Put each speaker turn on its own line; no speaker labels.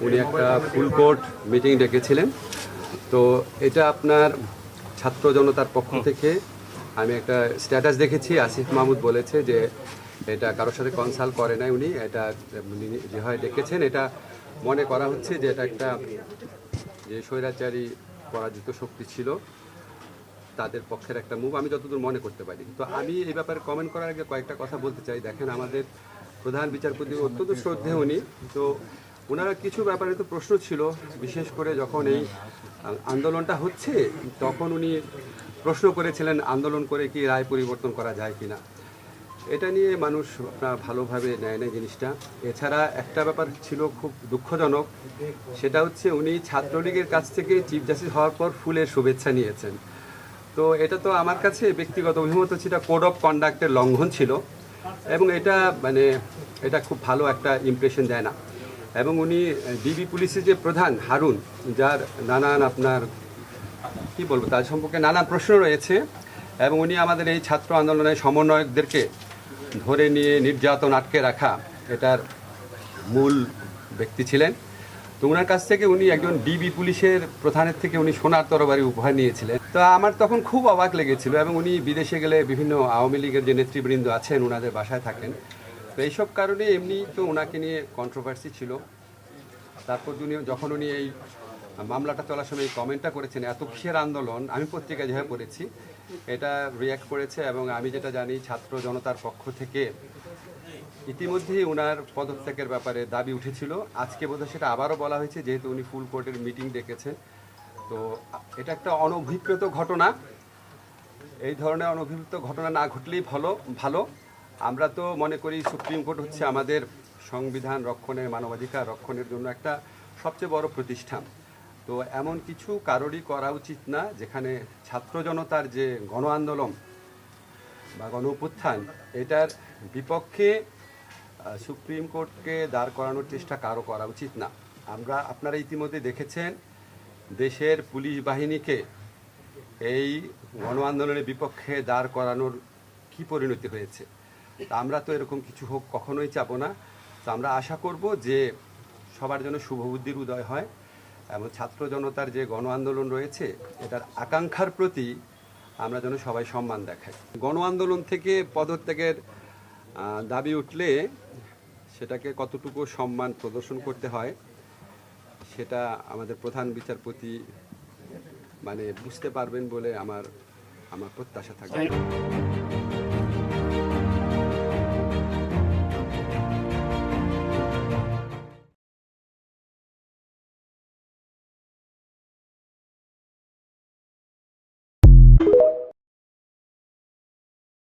উনি একটা ফুল court meeting ডেকেছিলেন। তো এটা আপনার ছাত্র জনতার পক্ষ থেকে আমি একটা স্ট্যাটাস দেখেছি। আসিফ মাহমুদ বলেছে যে এটা কারোর সাথে কনসাল্ট করে নাই, উনি এটা যেভাবে ডেকেছেন এটা মনে করা হচ্ছে যে এটা একটা যে স্বৈরাচারী পরাজিত শক্তি ছিল তাদের পক্ষের একটা মুভ, আমি যতদূর মনে করতে পারি। তো আমি এই ব্যাপারে কমেন্ট করার আগে কয়েকটা কথা বলতে চাই। দেখেন, আমাদের প্রধান বিচারপতি অত্যন্ত শ্রদ্ধেয় উনি, তো ওনারা কিছু ব্যাপারে তো প্রশ্ন ছিল, বিশেষ করে যখন এই আন্দোলনটা হচ্ছে তখন উনি প্রশ্ন করেছিলেন আন্দোলন করে কি রায় পরিবর্তন করা যায় কিনা। এটা নিয়ে মানুষ আপনার ভালোভাবে নেয় না জিনিসটা। এছাড়া একটা ব্যাপার ছিল খুব দুঃখজনক, সেটা হচ্ছে উনি ছাত্রলীগের কাছ থেকে চিফ জাস্টিস হওয়ার পর ফুলের শুভেচ্ছা নিয়েছেন। তো এটা তো আমার কাছে ব্যক্তিগত অভিমত হচ্ছে এটা কোড অফ কন্ডাক্টের লঙ্ঘন ছিল, এবং এটা এটা খুব ভালো একটা ইমপ্রেশন দেয় না। এবং উনি ডিবি পুলিশের যে প্রধান হারুন, যার নানান আপনার কি বলবো তার সম্পর্কে নানা প্রশ্ন রয়েছে, এবং উনি আমাদের এই ছাত্র আন্দোলনের সমন্বয়কদেরকে ধরে নিয়ে নির্যাতন আটকে রাখা এটার মূল ব্যক্তি ছিলেন। তো ওনার কাছ থেকে উনি একজন ডিবি পুলিশের প্রধানের থেকে উনি সোনার তরবারি উপহার নিয়েছিলেন। তো আমার তখন খুব অবাক লেগেছিল, এবং উনি বিদেশে গেলে বিভিন্ন আওয়ামী লীগের যে নেতৃবৃন্দ আছেন ওনাদের বাসায় থাকেন। তো এইসব কারণে এমনি তো ওনাকে নিয়ে কন্ট্রোভার্সি ছিল। তারপর যখন উনি এই মামলাটা চলার সময় এই কমেন্টটা করেছেন এত কিসের আন্দোলন, আমি পত্রিকায় যেভাবে পড়েছি এটা রিয়্যাক্ট করেছে, এবং আমি যেটা জানি ছাত্র জনতার পক্ষ থেকে ইতিমধ্যেই ওনার পদত্যাগের ব্যাপারে দাবি উঠেছিল। আজকে বোধহয় সেটা আবারও বলা হয়েছে, যেহেতু উনি ফুল কোর্টের মিটিং ডেকেছেন। তো এটা একটা অনভিপ্রেত ঘটনা, এই ধরনের অনভিপ্রেত ঘটনা না ঘটলেই ভালো। আমরা তো মনে করি সুপ্রিম কোর্ট হচ্ছে আমাদের সংবিধান রক্ষণের, মানবাধিকার রক্ষণের জন্য একটা সবচেয়ে বড় প্রতিষ্ঠান। তো এমন কিছু কারোরই করা উচিত না যেখানে ছাত্র জনতার যে গণ আন্দোলন বা গণ অভ্যুত্থান এটার বিপক্ষে সুপ্রিম কোর্টকে দাঁড় করানোর চেষ্টা কারো করা উচিত না। আপনারা ইতিমধ্যে দেখেছেন দেশের পুলিশ বাহিনীকে এই গণ আন্দোলনের বিপক্ষে দাঁড় করানোর কী পরিণতি হয়েছে। তা আমরা তো এরকম কিছু হোক কখনোই চাবো না। তো আমরা আশা করব যে সবার জন্য শুভবুদ্ধির উদয় হয়, এবং ছাত্র জনতার যে গণ আন্দোলন রয়েছে এটার আকাঙ্ক্ষার প্রতি আমরা যেন সবাই সম্মান দেখাই। গণ আন্দোলন থেকে পদত্যাগের দাবি উঠলে সেটাকে কতটুকু সম্মান প্রদর্শন করতে হয় সেটা আমাদের প্রধান বিচারপতি বুঝতে পারবেন বলে আমার প্রত্যাশা থাকে।